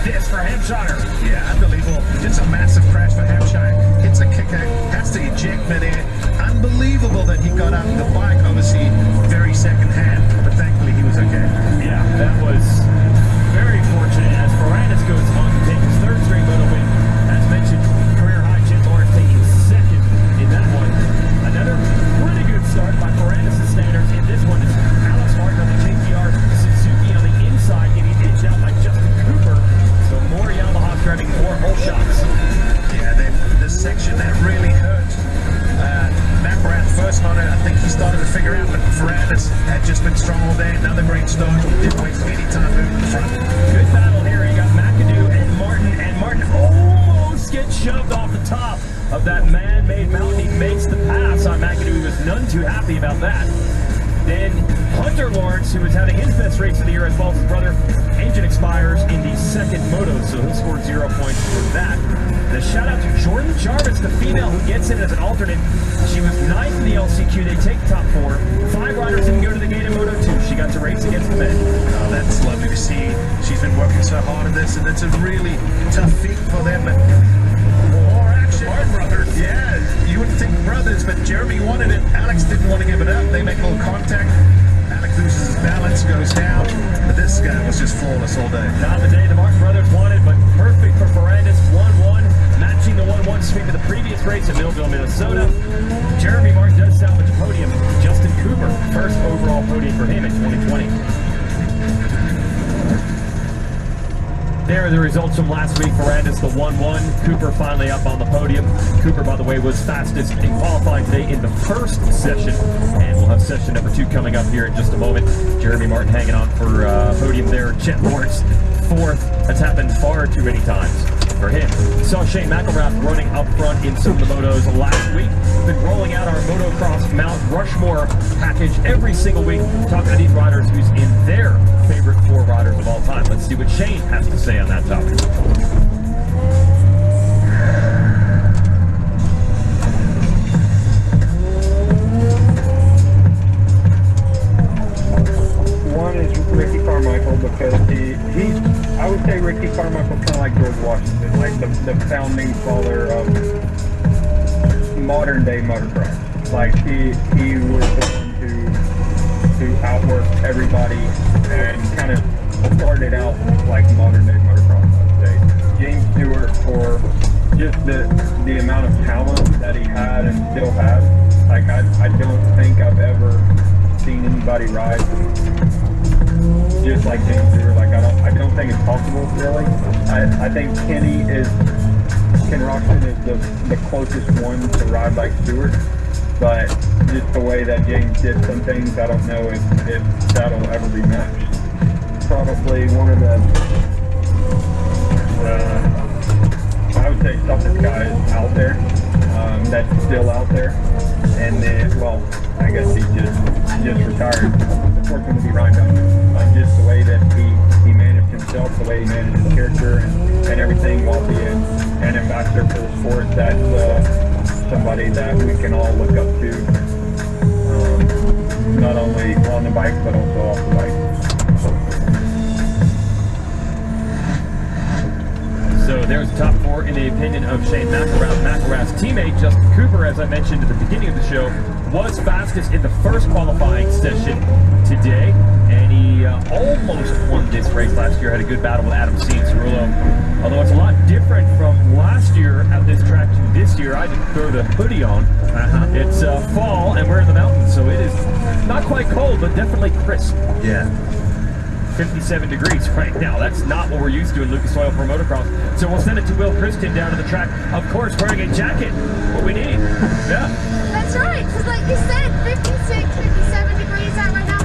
this for Hampshire. Yeah, unbelievable. Just a massive crash for Hampshire. Hits a kicker, has to eject midair. Unbelievable that he got up. The bike, obviously, very second hand, but thankfully he was okay. Yeah, that was very fortunate as Ferrandis goes on to take his third straight moto win. As mentioned, career high, Jim Lawrence taking second in that one. Another pretty good start by Ferrandis' standards. In this one is Alex Martin on the JTR Suzuki on the inside, getting edged out by Justin Cooper. So more Yamahas driving more hole shots. Yeah, then the section that really hurt. McElrath first on it, I think he started to figure out, but Ferrandis had just been strong all day. Another great start. Didn't waste any time moving the front. Good battle here. You got McAdoo and Martin almost gets shoved off the top of that man-made mountain. He makes the pass on McAdoo. He was none too happy about that. Then Hunter Lawrence, who was having his best race of the year, as well as his brother, engine expires in the second moto, so he'll score 0 points for that. The shout out to Jordan Jarvis, the female who gets in as an alternate. She was 9th in the LCQ. They take top 4. 5 riders didn't go to the gate in Moto 2. She got to race against the men. Oh, that's lovely to see. She's been working so hard at this, and it's a really tough feat for them. But more action. Martin brothers. Yeah, you wouldn't think brothers, but Jeremy wanted it. Alex didn't want to give it up. They make a little contact. Alex loses his balance, goes down. But this guy was just flawless all day. Not the day the Martin brothers wanted, but perfect for Ferrandis. 1-1, matching the 1-1 sweep of the previous race at Millville, Minnesota. Jeremy Martin does salvage a podium. Justin Cooper, first overall podium for him in 2020. There are the results from last week. Ferrandis, the 1-1. Cooper finally up on the podium. Cooper, by the way, was fastest in qualifying today in the first session. And we'll have session number 2 coming up here in just a moment. Jeremy Martin hanging on for podium there. Chet Lawrence, 4th. That's happened far too many times for him. Saw Shane McElrath running up front in some of the motos last week. Been rolling out our motocross Mount Rushmore package every single week, talking to these riders who's in their favorite 4 riders of all time. Let's see what Shane has to say on that topic. One is Ricky Carmichael, because I would say Ricky Carmichael's kind of like George Washington, like the founding father of modern day motocross. Like he was the one who outworked everybody and kind of started out like modern day motocross, I would say. James Stewart, for just the amount of talent that he had and still has. Like I don't think I've ever seen anybody ride just like James Stewart. Like I don't think it's possible, really. I think Ken Roxon is the closest one to ride like Stewart, but just the way that James did some things, I don't know if that'll ever be matched. Probably one of the I would say toughest guys out there, that's still out there. And then, well, I guess he just retired. Fortunate to be Ryan Duncan. Just the way that he managed himself, the way he managed his character and everything, while being an ambassador for the sport. That's somebody that we can all look up to, not only on the bike but also off the bike. So there's the top 4 in the opinion of Shane McElrath. McElrath's teammate, Justin Cooper, as I mentioned at the beginning of the show, was fastest in the first qualifying session today, and he almost won this race last year. Had a good battle with Adam Cianciarulo. Although it's a lot different from last year at this track to this year. I didn't throw the hoodie on. It's fall, and we're in the mountains, so it is not quite cold, but definitely crisp. Yeah. 57 degrees right now. That's not what we're used to in Lucas Oil Pro Motocross. So we'll send it to Will Christian down to the track, of course, wearing a jacket. What we need. Yeah. That's right, because like you said, 56, 57 degrees out right now.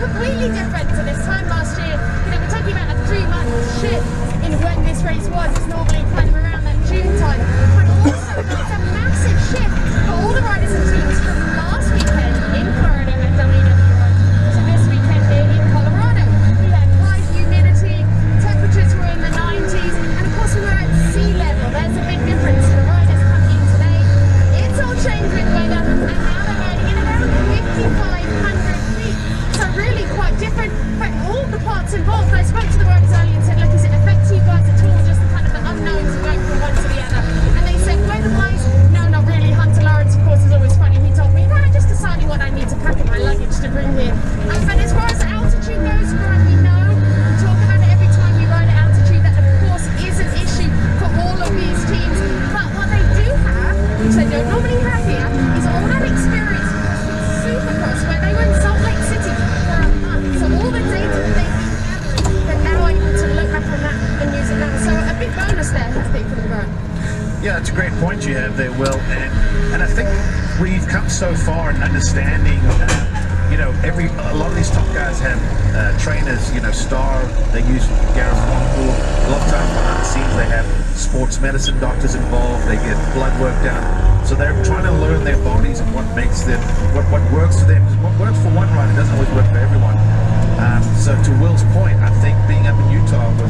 Completely different to this time last year. You know, we're talking about a 3-month shift in when this race was. It's normally kind of around that June time. But also, it's a massive shift for all the riders and teams from last weekend in Florida at WWI to this weekend here in Colorado. We had high humidity, temperatures were in the 90s, and of course we were at sea level. There's a big difference for the riders coming in today. It's all changed with weather, and now they're riding in around 5,500 feet. So really quite different, but all the parts involved. I spoke to the riders earlier and said, look, does it affect you guys at Yeah, it's a great point you have there, Will, and I think we've come so far in understanding. You know, a lot of these top guys have trainers. You know, Star, they use Gareth Monaco. A lot of times behind the scenes, they have sports medicine doctors involved. They get blood work done, so they're trying to learn their bodies and what makes them, what works for them. Because what works for one rider doesn't always work for everyone. So to Will's point, I think being up in Utah was